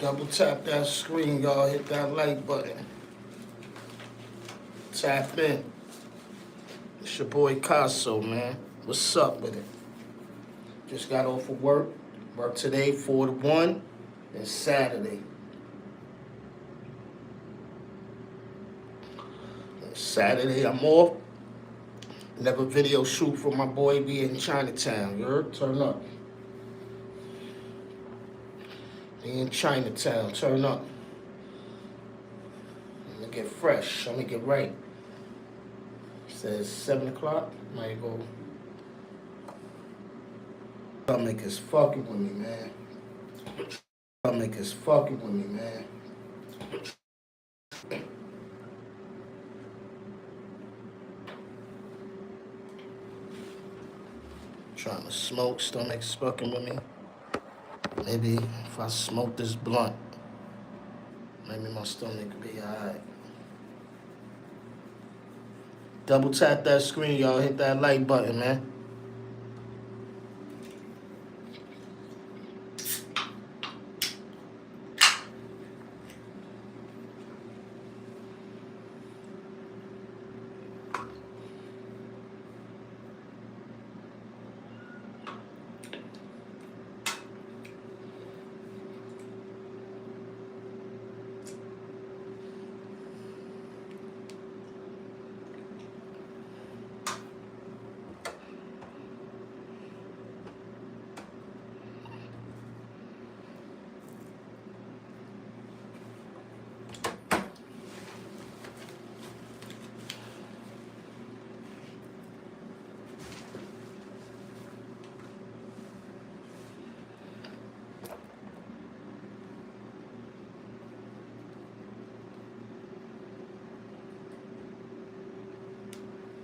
Double tap that screen, y'all. Hit that like button. Tap in. It's your boy Casso, man. What's up with it? Just got off of work. Work today, 4 to 1. And Saturday. Saturday, I'm off. Never video shoot for my boy be in Chinatown. You heard? Turn up. Be in Chinatown. Turn up. Let me get fresh. Let me get right. It says 7 o'clock. Might go. Stomach is fucking with me, man. Stomach is fucking with me, man. Trying to smoke, stomach's fucking with me. Maybe if I smoke this blunt, maybe my stomach could be alright. Double tap that screen, y'all. Hit that like button, man.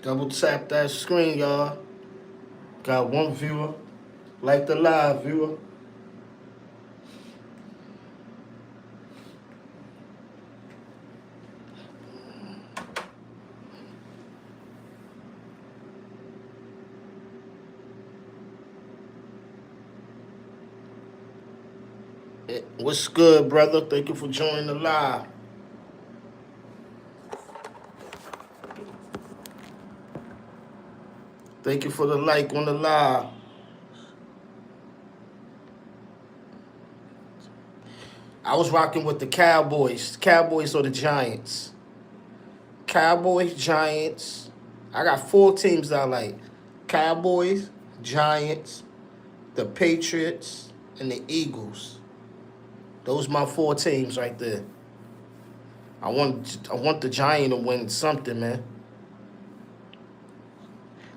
Double tap that screen, y'all. Got one viewer. Like the live viewer. What's good, brother? Thank you for joining the live. Thank you for the like on the live. I was rocking with the Cowboys. Cowboys or the Giants. Cowboys, Giants. I got 4 teams that I like. Cowboys, Giants, the Patriots, and the Eagles. Those my 4 teams right there. I want the Giant to win something, man.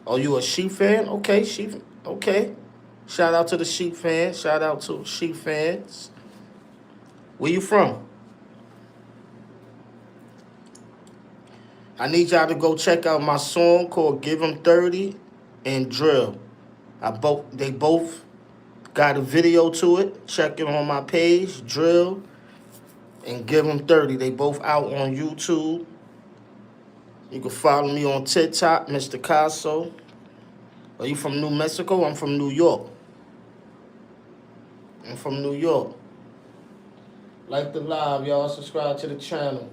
Oh, you a Sheep fan? Okay, Sheep. Okay. Shout out to the Sheep fans. Shout out to Sheep fans. Where you from? I need y'all to go check out my song called Give 'Em 30 and Drill. They both got a video to it. Check it on my page, Drill and Give 'Em 30. They both out on YouTube. You can follow me on TikTok, Mr. Casso. Are you from New Mexico? I'm from New York. I'm from New York. Like the live, y'all. Subscribe to the channel.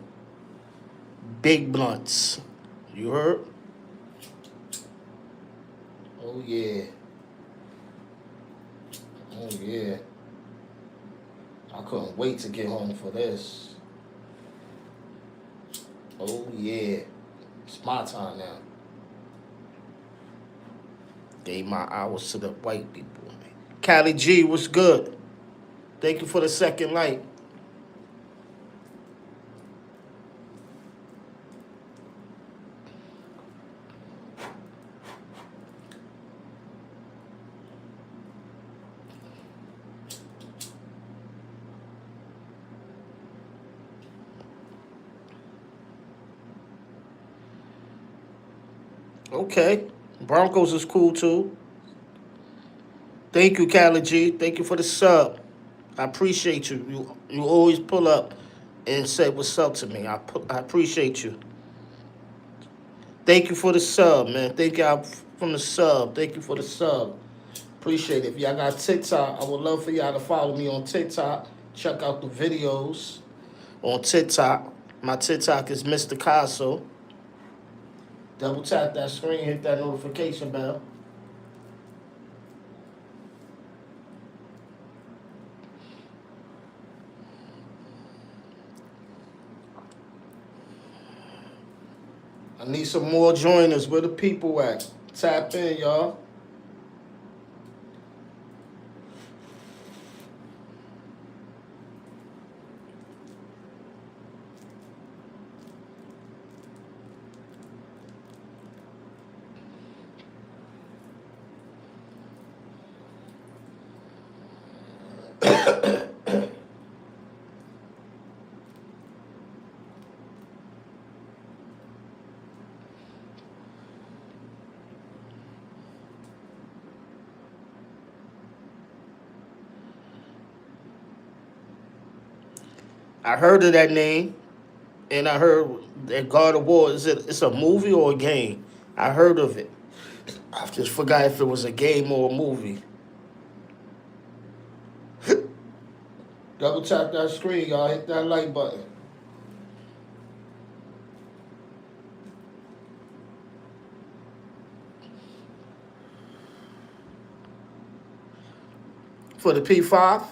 Big blunts. You heard? Oh, yeah. Oh, yeah. I couldn't wait to get home for this. Oh, yeah. It's my time now. Gave my hours to the white people. Cali G, what's good? Thank you for the second like. Okay. Broncos is cool too. Thank you, Cali G. Thank you for the sub. I appreciate you. You always pull up and say what's up to me. I appreciate you. Thank you for the sub, man. Thank y'all from the sub. Thank you for the sub. Appreciate it. If y'all got TikTok, I would love for y'all to follow me on TikTok. Check out the videos on TikTok. My TikTok is Mr. Casso. Double tap that screen, hit that notification bell. I need some more joiners. Where the people at? Tap in, y'all. I heard of that name, and I heard that God of War it's a movie or a game. I heard of it. I just forgot if it was a game or a movie. Double tap that screen, y'all. Hit that like button. For the P5,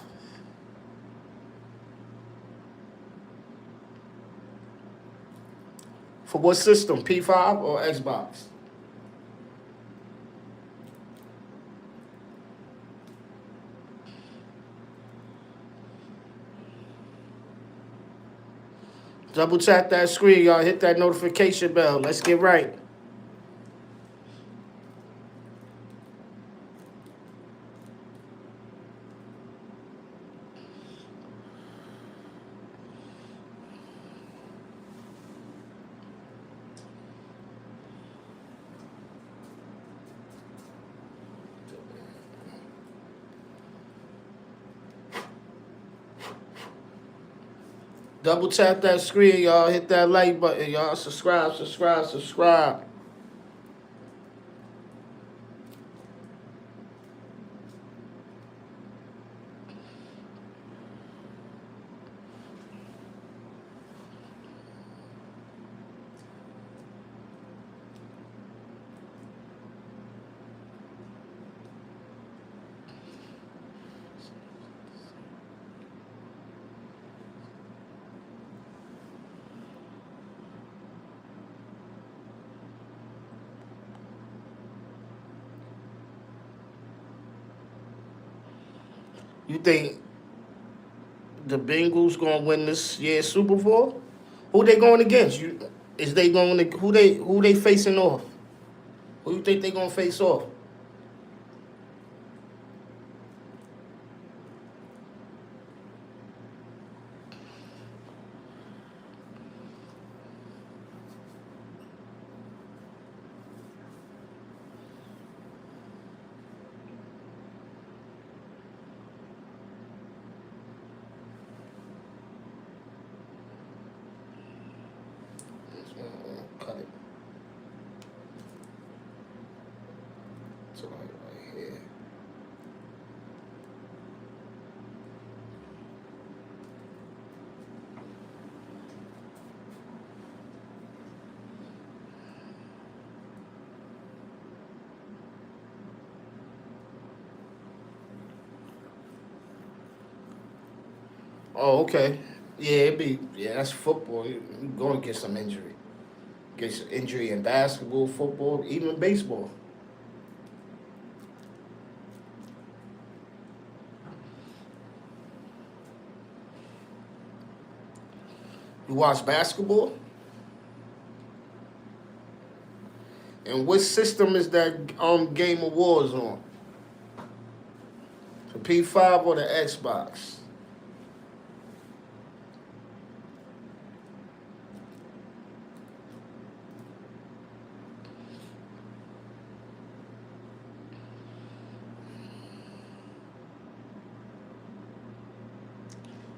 for what system? P5 or Xbox? Double tap that screen, y'all. Hit that notification bell. Let's get right. Double tap that screen, y'all. Hit that like button, y'all. Subscribe, subscribe, subscribe. You think the Bengals gonna win this year's Super Bowl? Who they going against? You is they going to who they facing off? Who you think they gonna face off? Cut it. It's right here. Oh, okay. That's football. You going to get some injury. Get some injury in basketball, football, even baseball. You watch basketball? And what system is that Game of Wars on? The P5 or the Xbox?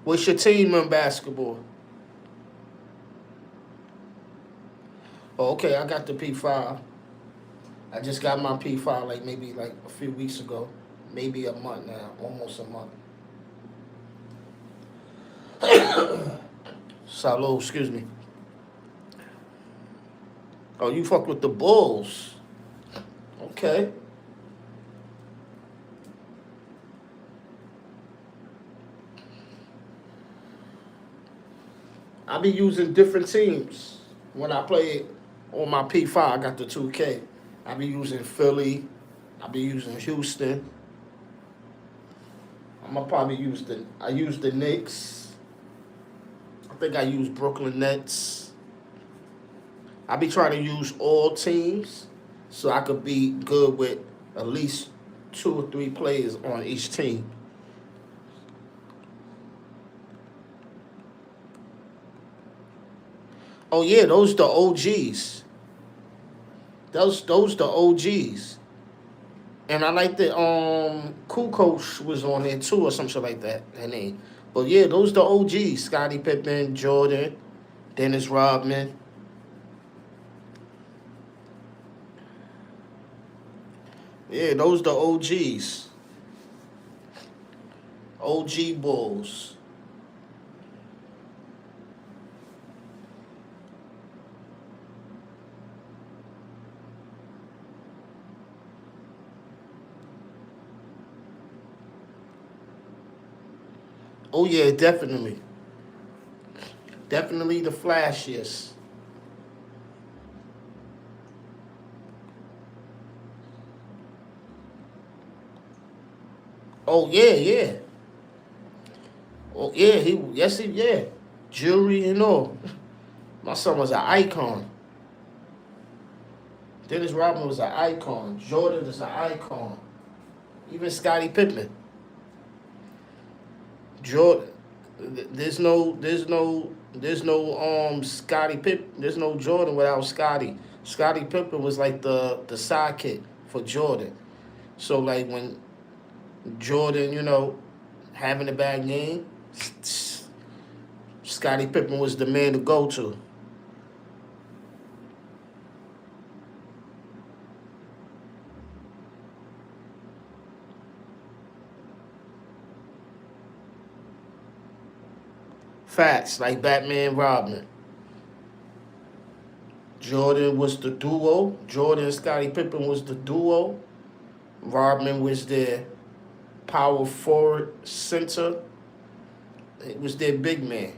What's your team in basketball? Oh, okay, I got the P5. I just got my P5 like maybe like a few weeks ago. Maybe a month now, almost a month. Salud, excuse me. Oh, you fuck with the Bulls. Okay. I be using different teams when I play on my P5. I got the 2K. I be using Philly. I be using Houston. I'm gonna probably use the Knicks. I think I use Brooklyn Nets. I be trying to use all teams so I could be good with at least 2 or 3 players on each team. Oh yeah, those the OGs. Those the OGs. And I like the Cool Coach was on there too or some shit like that. That name. But yeah, those the OGs. Scottie Pippen, Jordan, Dennis Rodman. Yeah, those the OGs. OG Bulls. Oh yeah, definitely. Definitely the flashiest. Oh yeah, yeah. Oh yeah, yeah. Jewelry and all. My son was an icon. Dennis Rodman was an icon. Jordan is an icon. Even Scottie Pippen. Jordan. There's no Scottie Pippen. There's no Jordan without Scottie. Scottie Pippen was like the sidekick for Jordan. So like when Jordan, having a bad game, Scottie Pippen was the man to go to. Facts like Batman Robin. Jordan was the duo. Jordan and Scottie Pippen was the duo. Rodman was their power forward center. It was their big man.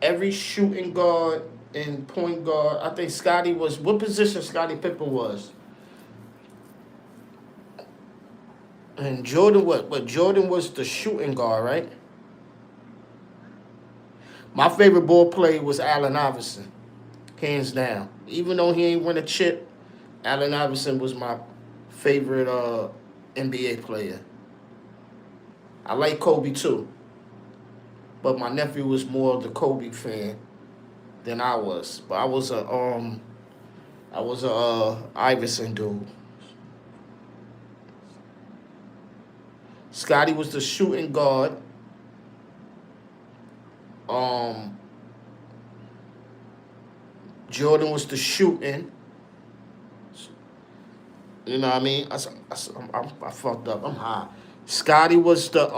Every shooting guard and point guard, I think Scottie was what position Scottie Pippen was. And Jordan what? But Jordan was the shooting guard, right? My favorite ball player was Allen Iverson, hands down. Even though he ain't win a chip, Allen Iverson was my favorite NBA player. I like Kobe too, but my nephew was more of the Kobe fan than I was. But I was a Iverson dude. Scotty was the shooting guard. Um, Jordan was the shooting. You know what I mean? I fucked up. I'm high. Scotty was the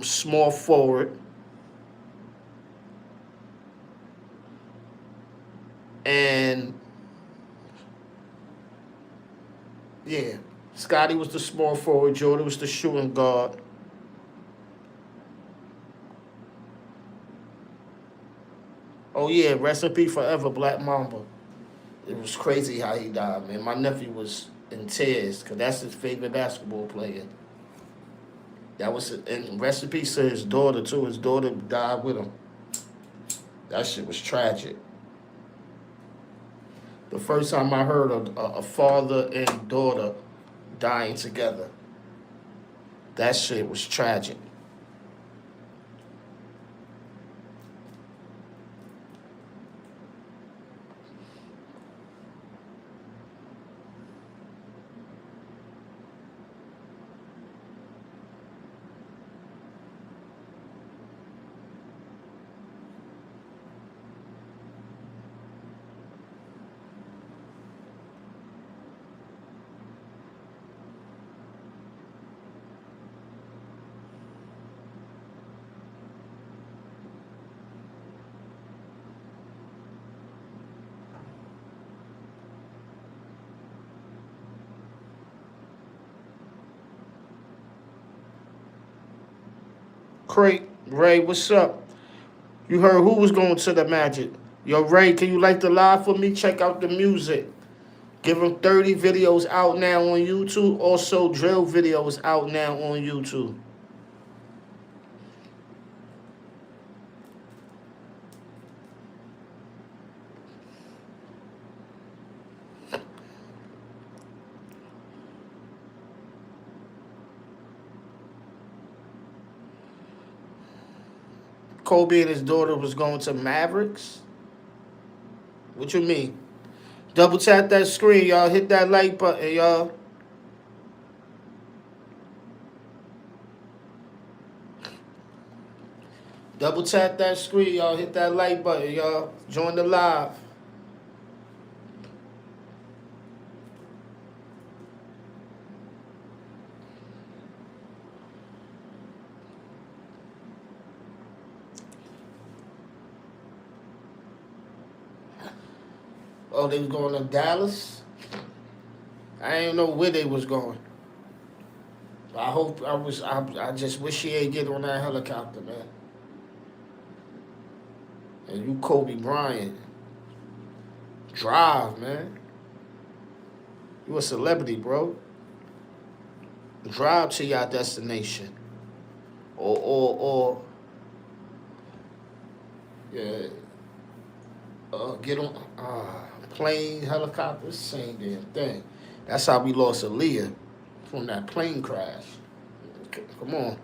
small forward, and yeah, Scotty was the small forward. Jordan was the shooting guard. Oh yeah, recipe forever, Black Mamba. It was crazy how he died, man. My nephew was in tears because that's his favorite basketball player. That was and rest in peace to his daughter too. His daughter died with him. That shit was tragic. The first time I heard a father and daughter dying together, that shit was tragic. Crate, Ray, what's up? You heard who was going to the Magic. Yo, Ray, can you like the live for me? Check out the music. Give them 30 videos out now on YouTube. Also, drill videos out now on YouTube. Kobe and his daughter was going to Mavericks. What you mean? Double tap that screen, y'all. Hit that like button, y'all. Double tap that screen, y'all. Hit that like button, y'all. Join the live. Oh, they was going to Dallas? I didn't know where they was going. I just wish she ain't get on that helicopter, man. And you Kobe Bryant. Drive, man. You a celebrity, bro. Drive to your destination. Or yeah, get on plane, helicopter, same damn thing. That's how we lost Aaliyah from that plane crash. Come on.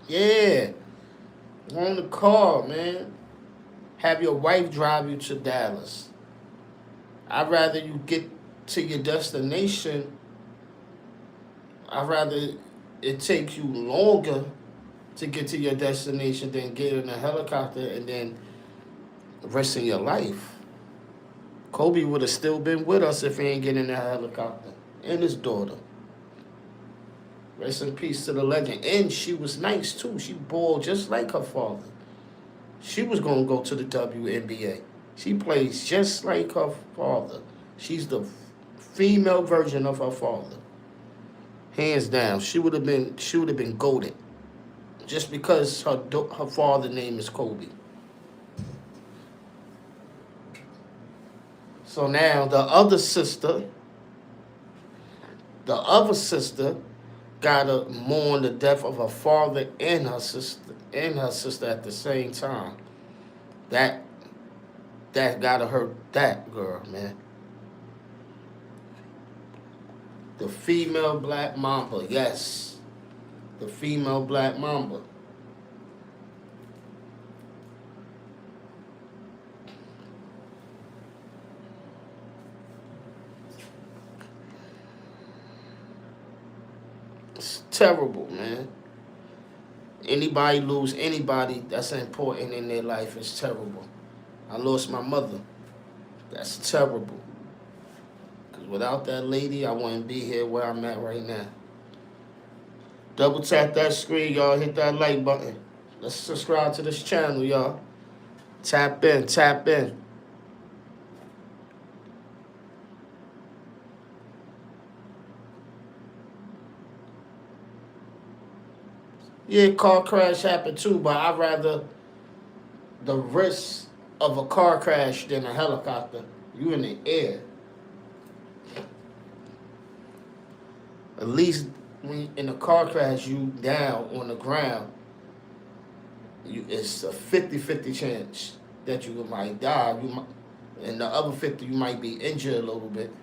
Yeah. On the car, man. Have your wife drive you to Dallas. I'd rather you get to your destination. I'd rather it take you longer to get to your destination than get in a helicopter and then the rest of your life. Kobe would have still been with us if he ain't get in that helicopter. And his daughter. Rest in peace to the legend. And she was nice too. She balled just like her father. She was gonna go to the WNBA. She plays just like her father. She's the female version of her father. Hands down. She would have been goaded. Just because her father name is Kobe. So now the other sister gotta mourn the death of her father and her sister at the same time. That that gotta hurt that girl, man. The female black mamba, yes. The female black mamba. It's terrible, man. Anybody lose anybody that's important in their life is terrible. I lost my mother. That's terrible. Because without that lady, I wouldn't be here where I'm at right now. Double tap that screen, y'all. Hit that like button. Let's subscribe to this channel, y'all. Tap in, tap in. Yeah, car crash happened too, but I'd rather the risk of a car crash than a helicopter. You in the air. At least when in a car crash, you down on the ground. It's a 50-50 chance that you might die. And the other 50, you might be injured a little bit.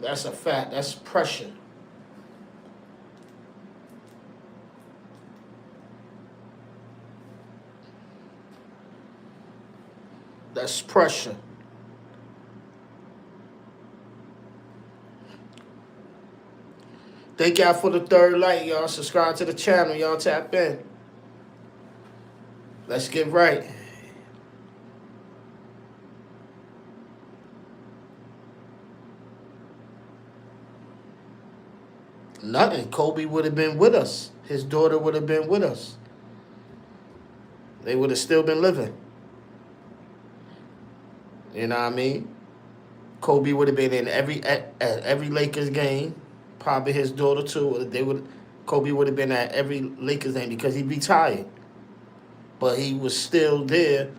That's a fact. That's pressure. That's pressure. Thank y'all for the third like, y'all. Subscribe to the channel, y'all. Tap in. Let's get right. Nothing. Kobe would have been with us. His daughter would have been with us. They would have still been living. You know what I mean? Kobe would have been in at every Lakers game. Probably his daughter too. They would. Kobe would have been at every Lakers game because he retired, but he was still there,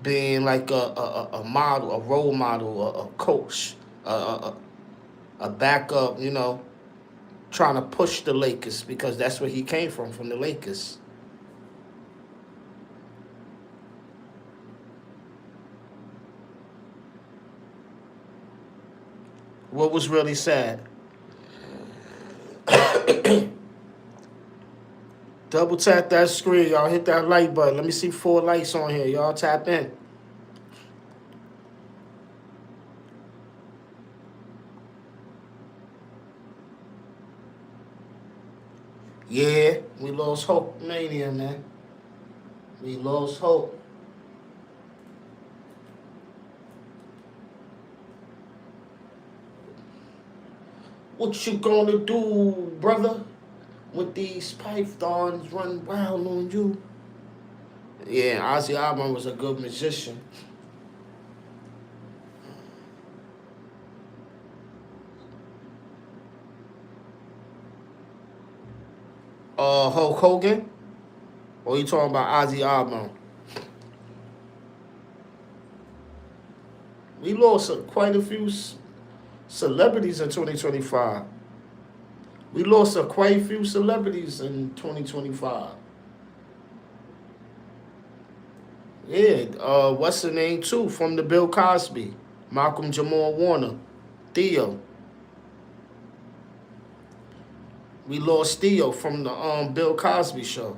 being like a model, a role model, a coach, a backup. Trying to push the Lakers because that's where he came from the Lakers. What was really sad? Double tap that screen, y'all. Hit that like button. Let me see 4 lights on here. Y'all tap in. Yeah, we lost hope, mania, man. We lost hope. What you gonna do, brother? With these pythons run wild on you. Yeah, Ozzy Osbourne was a good musician. Hulk Hogan? Or you talking about Ozzy Osbourne? We lost quite a few celebrities in 2025. We lost quite a few celebrities in 2025. Yeah, what's the name too from the Bill Cosby? Malcolm Jamal Warner, Theo. We lost Theo from the Bill Cosby show.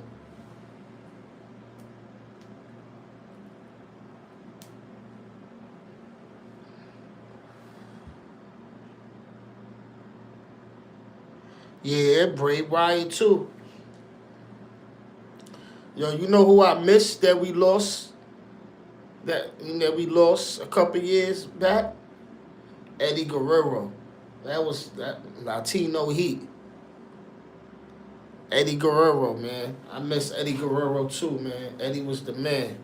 Yeah, Bray Wyatt too. Yo, you know who I missed that we lost? That we lost a couple years back? Eddie Guerrero. That was that Latino Heat. Eddie Guerrero, man. I miss Eddie Guerrero too, man. Eddie was the man.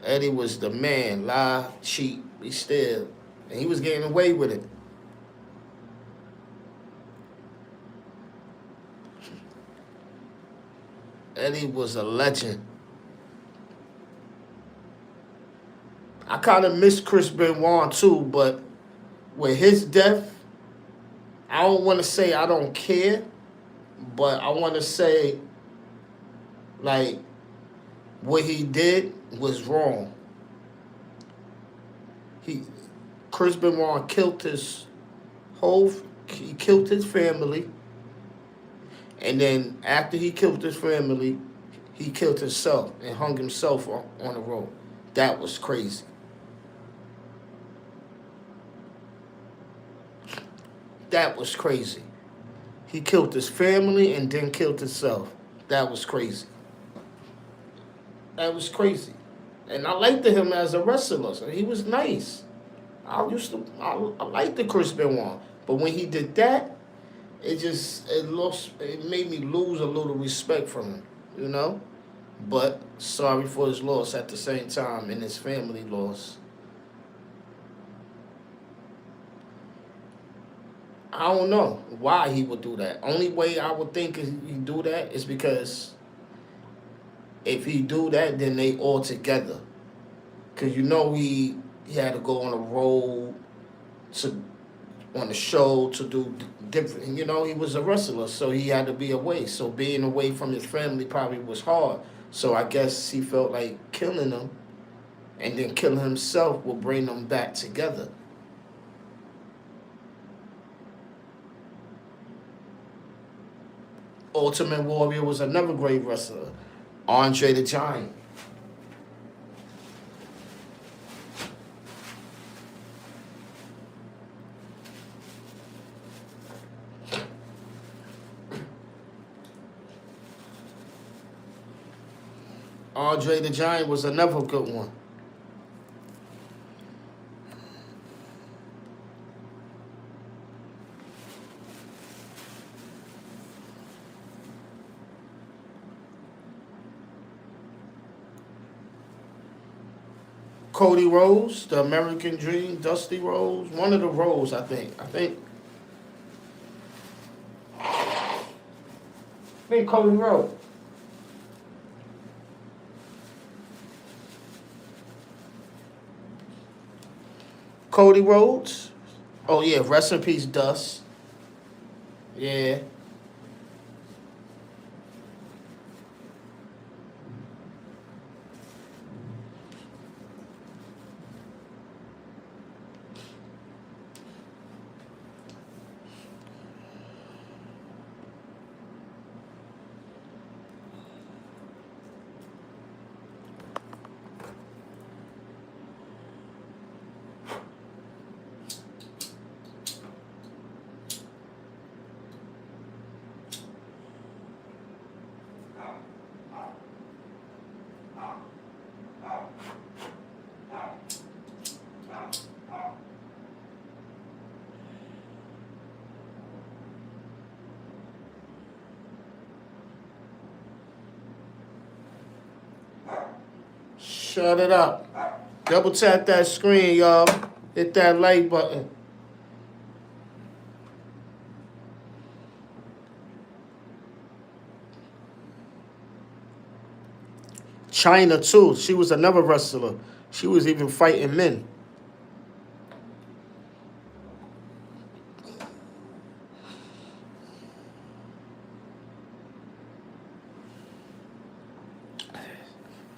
Eddie was the man. Lie, cheat, be still. And he was getting away with it. Eddie was a legend. I kind of miss Chris Benoit too, but with his death, I don't want to say I don't care, but I want to say like what he did was wrong. He Chris Benoit killed his whole. He killed his family, and then after he killed his family, he killed himself and hung himself on the road. That was crazy. That was crazy. He killed his family and then killed himself. That was crazy. That was crazy. And I liked him as a wrestler. So he was nice. I liked the Chris Benoit. But when he did that, it made me lose a little respect from him, you know? But sorry for his loss at the same time and his family loss. I don't know why he would do that. Only way I would think he do that is because if he do that, then they all together. Cause he had to go on a road to on the show to do different. He was a wrestler, so he had to be away. So being away from his family probably was hard. So I guess he felt like killing them, and then killing himself will bring them back together. Ultimate Warrior was another great wrestler, Andre the Giant. Andre the Giant was another good one. Cody Rhodes, the American Dream, Dusty Rhodes, one of the Rhodes, I think Cody Rhodes. Cody Rhodes. Oh yeah, rest in peace, Dust. Yeah. Shut it up. Double tap that screen, y'all. Hit that like button. China too. She was another wrestler. She was even fighting men.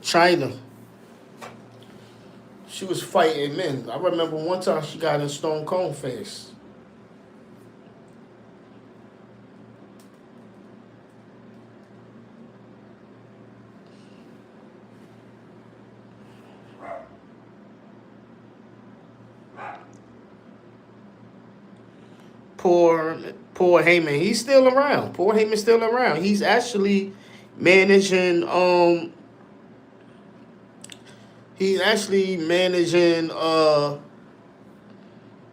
China. She was fighting men. I remember one time she got in Stone Cold face. Poor, poor Heyman. He's still around. Poor Heyman's still around. He's actually managing. He's actually managing. Who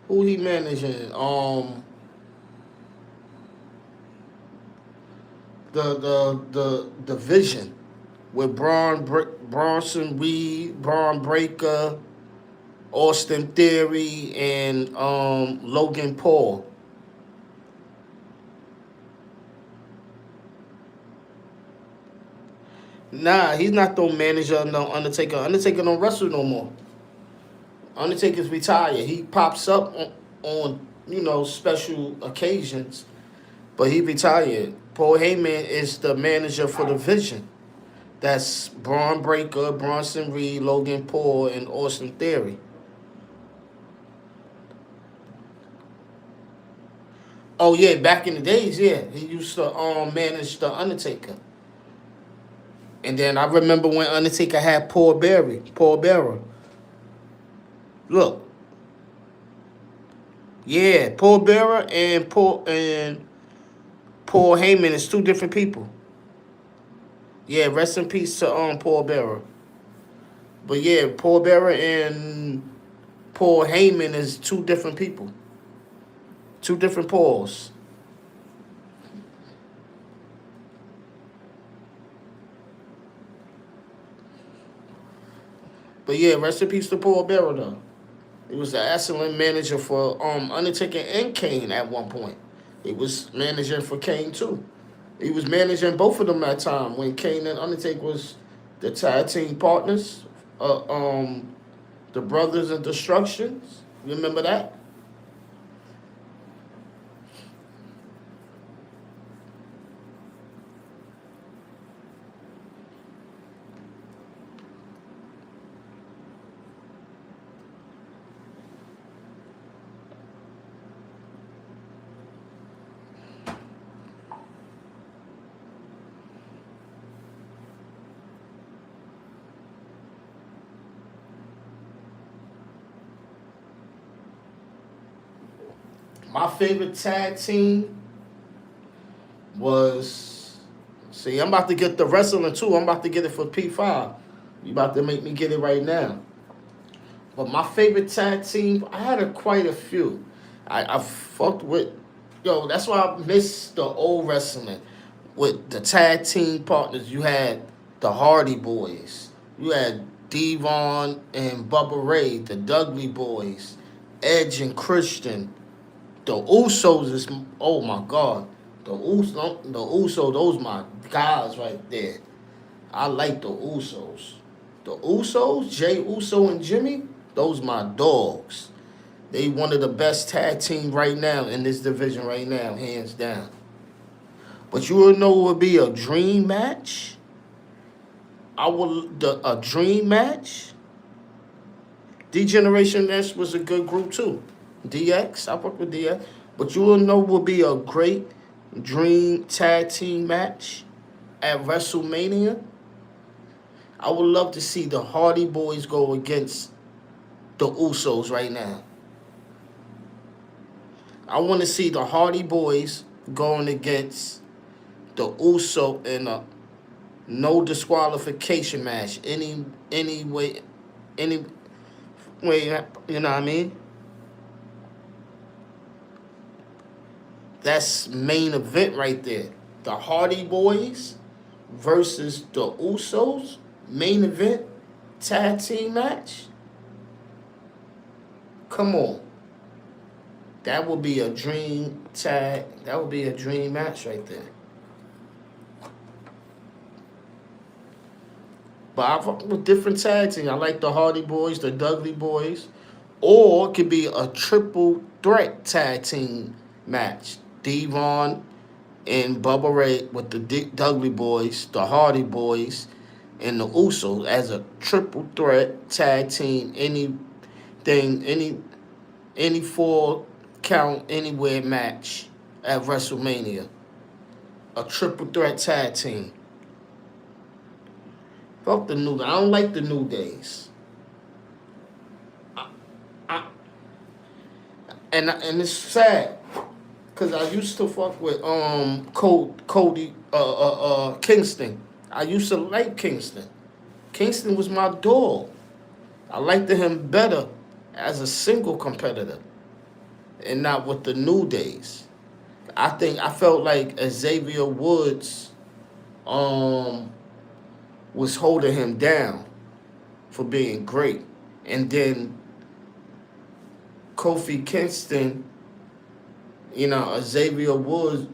he managing? The division with Bronson Reed, Braun Breaker, Austin Theory, and Logan Paul. Nah, he's not the manager of no Undertaker. Undertaker don't wrestle no more. Undertaker's retired. He pops up on special occasions, but he retired. Paul Heyman is the manager for the Vision. That's Braun Breaker, Bronson Reed, Logan Paul, and Austin Theory. Oh yeah, back in the days, yeah, he used to manage the Undertaker. And then I remember when Undertaker had Paul Bearer. Look, yeah, Paul Bearer and Paul Heyman is two different people. Yeah, rest in peace to Paul Bearer. But yeah, Paul Bearer and Paul Heyman is two different people, two different Pauls. But yeah, rest in peace to Paul Bearer though. He was the excellent manager for Undertaker and Kane at one point. He was managing for Kane too. He was managing both of them at time when Kane and Undertaker was the tag team partners. Uh, um, the Brothers of Destructions. You remember that? My favorite tag team was. See, I'm about to get the wrestling too. I'm about to get it for P5. You about to make me get it right now. But my favorite tag team, I had quite a few. I fucked with, yo. That's why I miss the old wrestling with the tag team partners. You had the Hardy Boys. You had Devon and Bubba Ray, the Dudley Boys, Edge and Christian. The Usos is, oh my God. The Usos, those my guys right there. I like the Usos. The Usos, Jay Uso and Jimmy, those my dogs. They one of the best tag team right now in this division right now, hands down. But you will know it would be a dream match. A dream match. D-Generation X was a good group too. DX, I work with DX. But you will know would be a great dream tag team match at WrestleMania. I would love to see the Hardy Boys go against the Usos right now. I want to see the Hardy Boys going against the Uso in a no disqualification match. Any way, you know what I mean? That's main event right there. The Hardy Boys versus the Usos, main event tag team match. Come on. That would be a dream tag. That would be a dream match right there. But I fuck with different tag teams. I like the Hardy Boys, the Dudley Boys, or it could be a triple threat tag team match. Devon and Bubba Ray with the Dudley Boys, the Hardy Boys, and the Usos as a triple threat tag team. Any 4 count anywhere match at WrestleMania. A triple threat tag team. Fuck the New Day. I don't like the New Days. I, I, and it's sad. Cause I used to fuck with Cody Kingston. I used to like Kingston. Kingston was my dog. I liked him better as a single competitor and not with the New Days. I felt like Xavier Woods was holding him down for being great. And then Kofi Kingston, Xavier Woods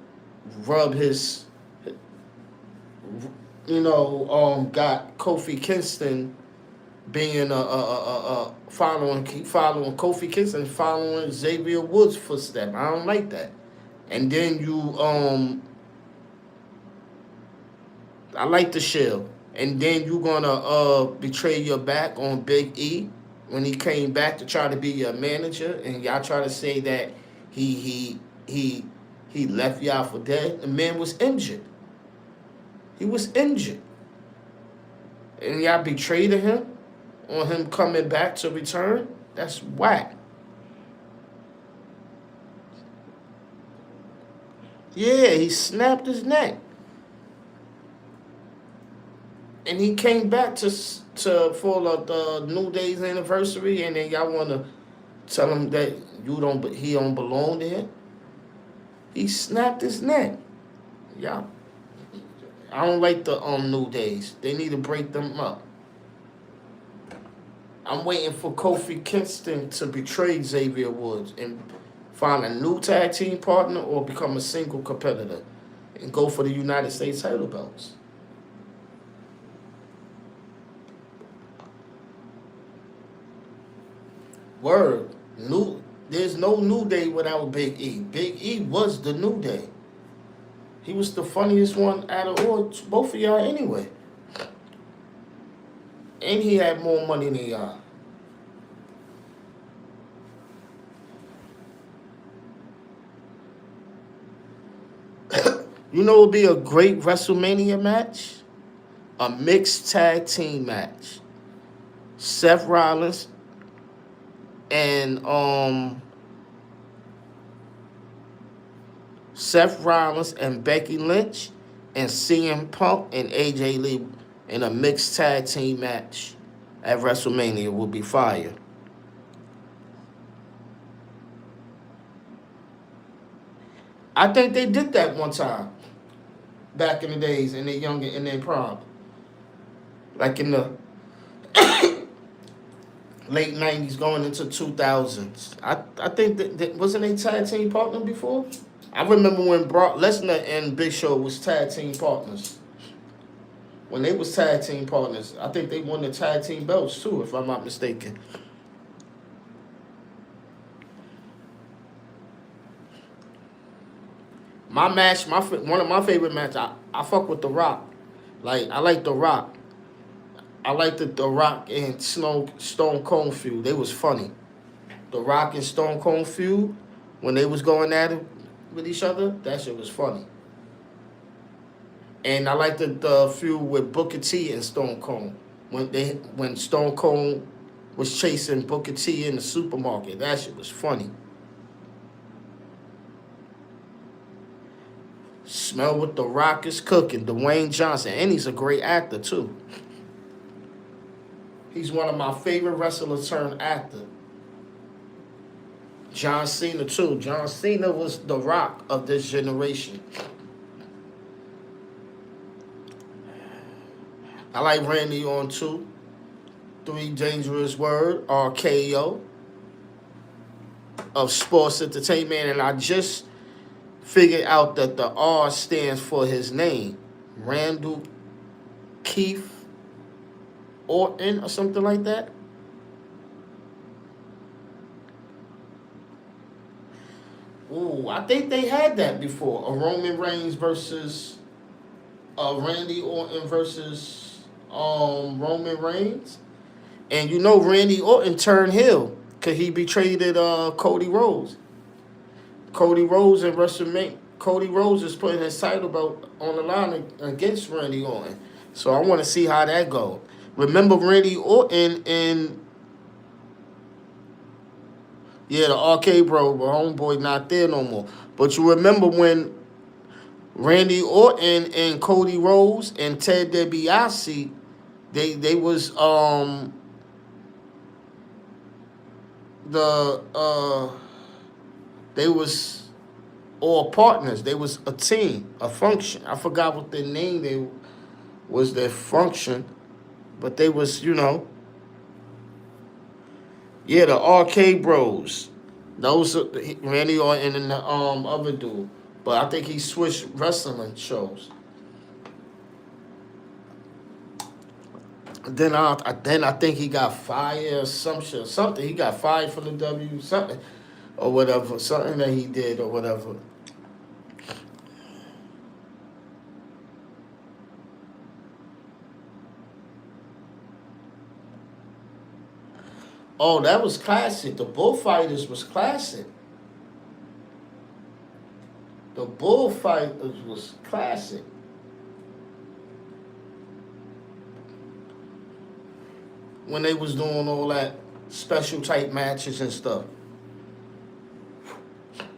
rubbed his, got Kofi Kingston being keep following Kofi Kingston, following Xavier Woods' footsteps. I don't like that. And then I like the Shield. And then you gonna betray your back on Big E when he came back to try to be your manager, and y'all try to say that he left y'all for dead. The man was injured. He was injured, and y'all betrayed him on him coming back to return. That's whack. Yeah, he snapped his neck. And he came back for the New Day's anniversary, and then y'all want to tell him that he don't belong there. He snapped his neck. Y'all, I don't like the New Days. They need to break them up. I'm waiting for Kofi Kingston to betray Xavier Woods and find a new tag team partner or become a single competitor and go for the United States title belts. Word. There's no New Day without Big E. Big E was the New Day. He was the funniest one out of all, both of y'all anyway. And he had more money than y'all. You know it would be a great WrestleMania match? A mixed tag team match. Seth Rollins and Becky Lynch and CM Punk and AJ Lee in a mixed tag team match at WrestleMania will be fire. I think they did that one time back in the days in their prime. Like in the late 90s going into 2000s. I think that wasn't they tag team partner before? I remember when Brock Lesnar and Big Show was tag team partners. When they was tag team partners, I think they won the tag team belts too, if I'm not mistaken. My match, one of my favorite matches, I fuck with The Rock. Like I like The Rock. I like the Rock and Stone Cold feud. They was funny. The Rock and Stone Cold feud, when they was going at it with each other, that shit was funny. And I like the feud with Booker T and Stone Cold when Stone Cold was chasing Booker T in the supermarket. That shit was funny. Smell what the Rock is cooking. Dwayne Johnson, and he's a great actor too. He's one of my favorite wrestlers turned actor. John Cena too. John Cena was the Rock of this generation. I like Randy on too. Three Dangerous Word, RKO of sports entertainment, and I just figured out that the R stands for his name, Randall Keith Orton or something like that. Ooh, I think they had that before. A Roman Reigns versus Randy Orton versus Roman Reigns. And you know Randy Orton turned heel because he betrayed Cody Rhodes. Cody Rhodes and WrestleMania. Cody Rhodes is putting his title belt on the line against Randy Orton. So I want to see how that goes. Remember Randy Orton in the arcade bro, but homeboy not there no more. But you remember when Randy Orton and Cody Rhodes and Ted DiBiase, they was the they was all partners. They was a team, a function. I forgot what their name they was their function, but they was the Arcade Bros. Those are Randy Orton and the other dude. But I think he switched wrestling shows. Then I think he got fired or something. He got fired from the W something or whatever. Something that he did or whatever. Oh, that was classic. The Bullfighters was classic. The Bullfighters was classic. When they was doing all that special type matches and stuff.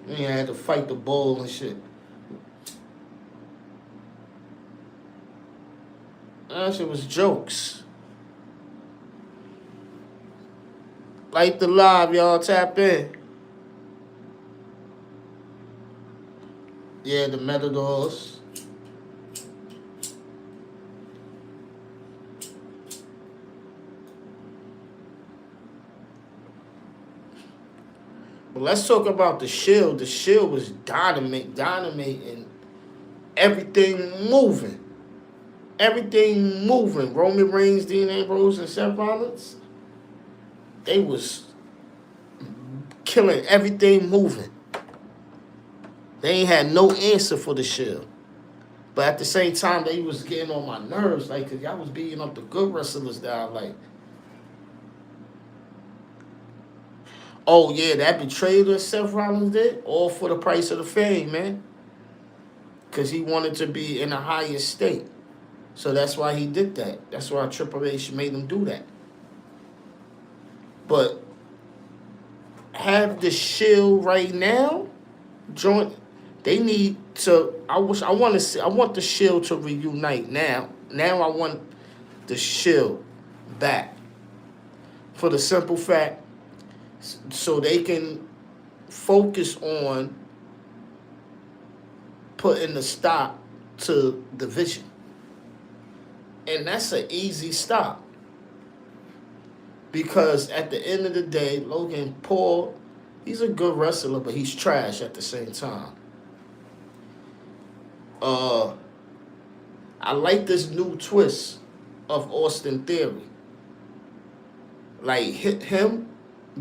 And you had to fight the bull and shit. That shit was jokes. Like the live, y'all tap in. Yeah, the Matadors. But let's talk about the Shield. The Shield was dynamite, everything moving. Everything moving. Roman Reigns, Dean Ambrose, and Seth Rollins. They was killing everything moving. They ain't had no answer for the Shield. But at the same time, they was getting on my nerves, like, cause y'all was beating up the good wrestlers that I like. Oh yeah, that betrayal that Seth Rollins did, all for the price of the fame, man. Cause he wanted to be in a higher state. So that's why he did that. That's why Triple H made him do that. But have the Shield right now join. They need to. I want the Shield to reunite now. Now I want the Shield back for the simple fact, so they can focus on putting a stop to division, and that's an easy stop. Because at the end of the day, Logan Paul, he's a good wrestler, but he's trash at the same time. Uh, I like this new twist of Austin Theory. Like him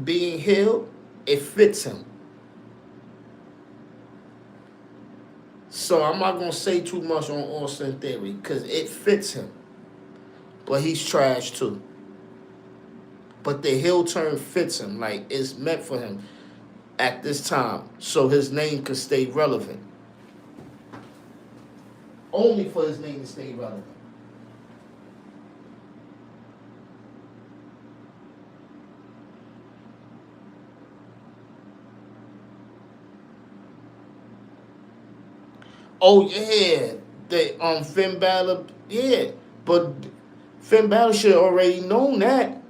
being healed, it fits him. So I'm not gonna say too much on Austin Theory because it fits him, but he's trash too. But the heel turn fits him, like it's meant for him at this time, so his name could stay relevant. Only for his name to stay relevant. Oh yeah, the Finn Balor, yeah, but Finn Balor should already known that.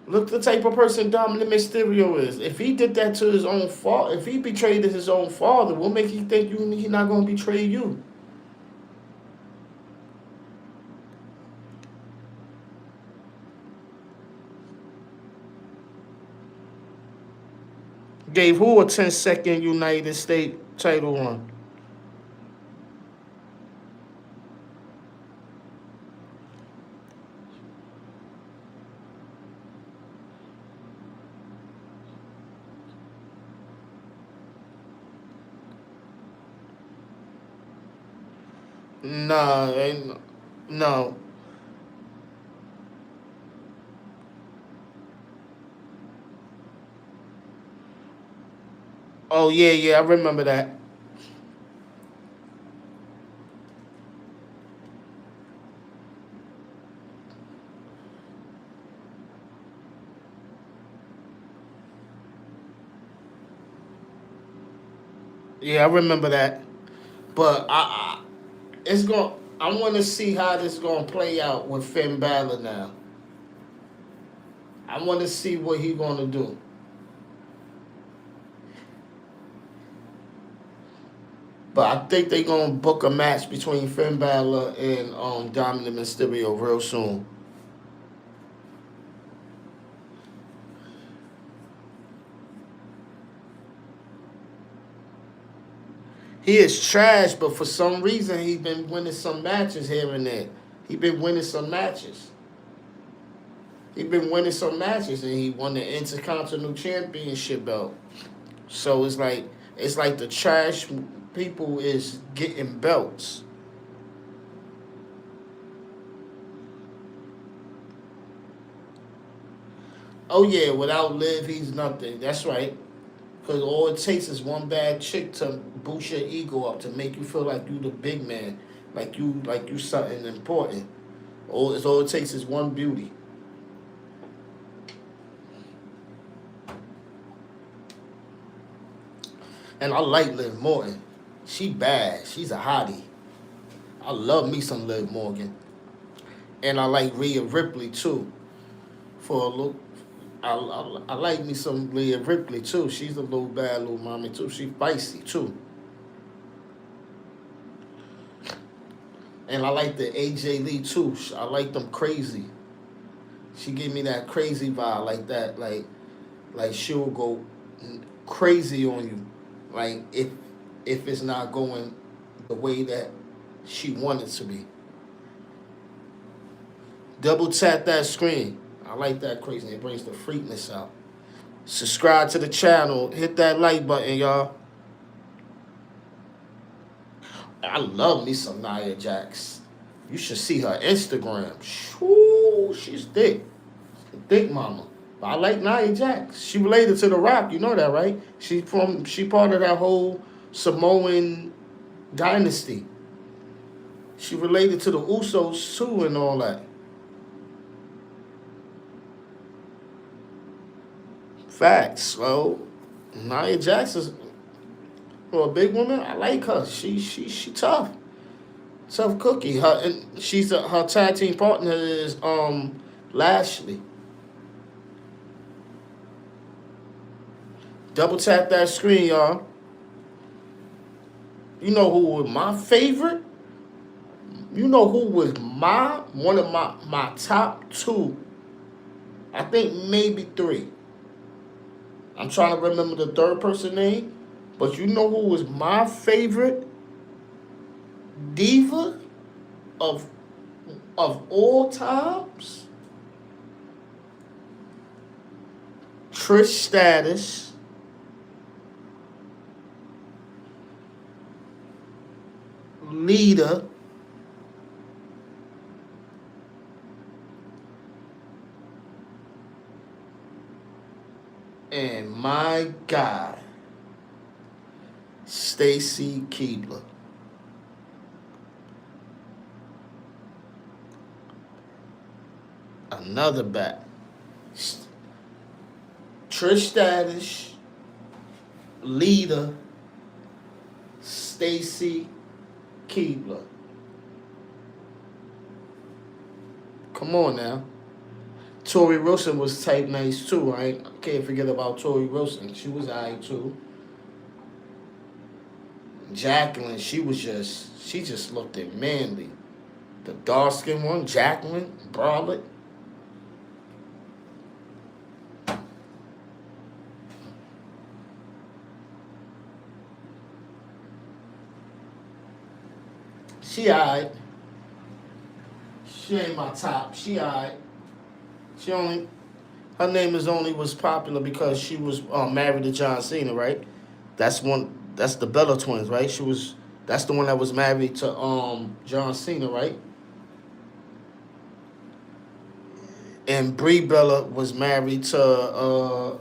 Look the type of person Dominic Mysterio is. If he did that to his own father, if he betrayed his own father, what make you think he not gonna betray you? Gave who a 10-second United States title run? Nah, ain't no. Oh yeah, yeah, I remember that. Yeah, I remember that. But it's going. I want to see how this going to play out with Finn Balor now. I want to see what he going to do. But I think they going to book a match between Finn Balor and Dominic Mysterio real soon. He is trash, but for some reason he been winning some matches here and there. He been winning some matches. He been winning some matches, and he won the Intercontinental Championship belt. So it's like the trash people is getting belts. Oh yeah, without Liv, he's nothing. That's right. Because all it takes is one bad chick to boost your ego up to make you feel like you the big man, like you something important. All it takes is one beauty. And I like Liv Morgan. She bad. She's a hottie. I love me some Liv Morgan. And I like Rhea Ripley too. For a look, I like me some Rhea Ripley too. She's a little bad little mommy too. She feisty too. And I like the AJ Lee too. I like them crazy. She give me that crazy vibe, like that, like she'll go crazy on you, like if it's not going the way that she wanted to be. Double tap that screen. I like that crazy. It brings the freakness out. Subscribe to the channel. Hit that like button, y'all. I love me some Nia Jax. You should see her Instagram. Shoo, she's thick. Thick mama. But I like Nia Jax. She related to The Rock. You know that, right? She part of that whole Samoan dynasty. She related to the Usos too and all that. Facts. So Nia Jax is for a big woman. I like her. She tough. Tough cookie. Her tag team partner is Lashley. Double tap that screen, y'all. You know who was my favorite? You know who was my one of my top two I think maybe 3. I'm trying to remember the third person name. But you know who was my favorite diva of all times? Trish Stratus, Lita, and my God, Stacy Keibler. Another bat. Trish Stratus, Lita, Stacy Keibler. Come on now. Tori Wilson was type nice too. I can't forget about Tori Wilson. She was alright too. Jacqueline, she just looked at manly. The dark skinned one, Jacqueline, bralette. She alright. She ain't my top. She alright. She only her name is only was popular because she was married to John Cena, right? That's one. That's the Bella twins, right? She was. That's the one that was married to John Cena, right? And Brie Bella was married to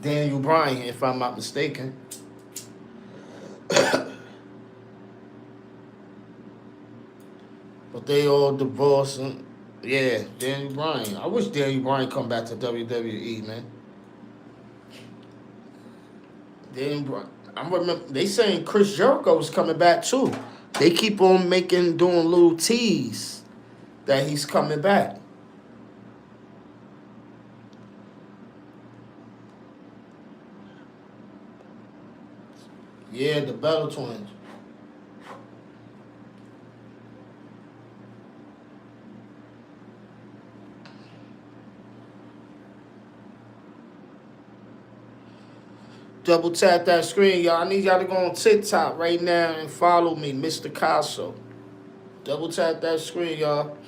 Daniel Bryan, if I'm not mistaken. But they all divorced. And, yeah, Daniel Bryan. I wish Daniel Bryan come back to WWE, man. Daniel Bryan. I remember they saying Chris Jericho was coming back too. They keep on doing little tease that he's coming back. Yeah, the Bella twins. Double tap that screen, y'all. I need y'all to go on TikTok right now and follow me, Mr. Casso. Double tap that screen, y'all.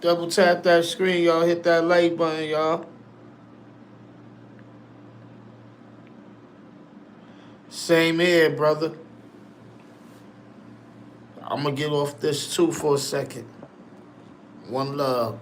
Double tap that screen, y'all. Hit that like button, y'all. Same here, brother. I'm gonna get off this too for a second. One love.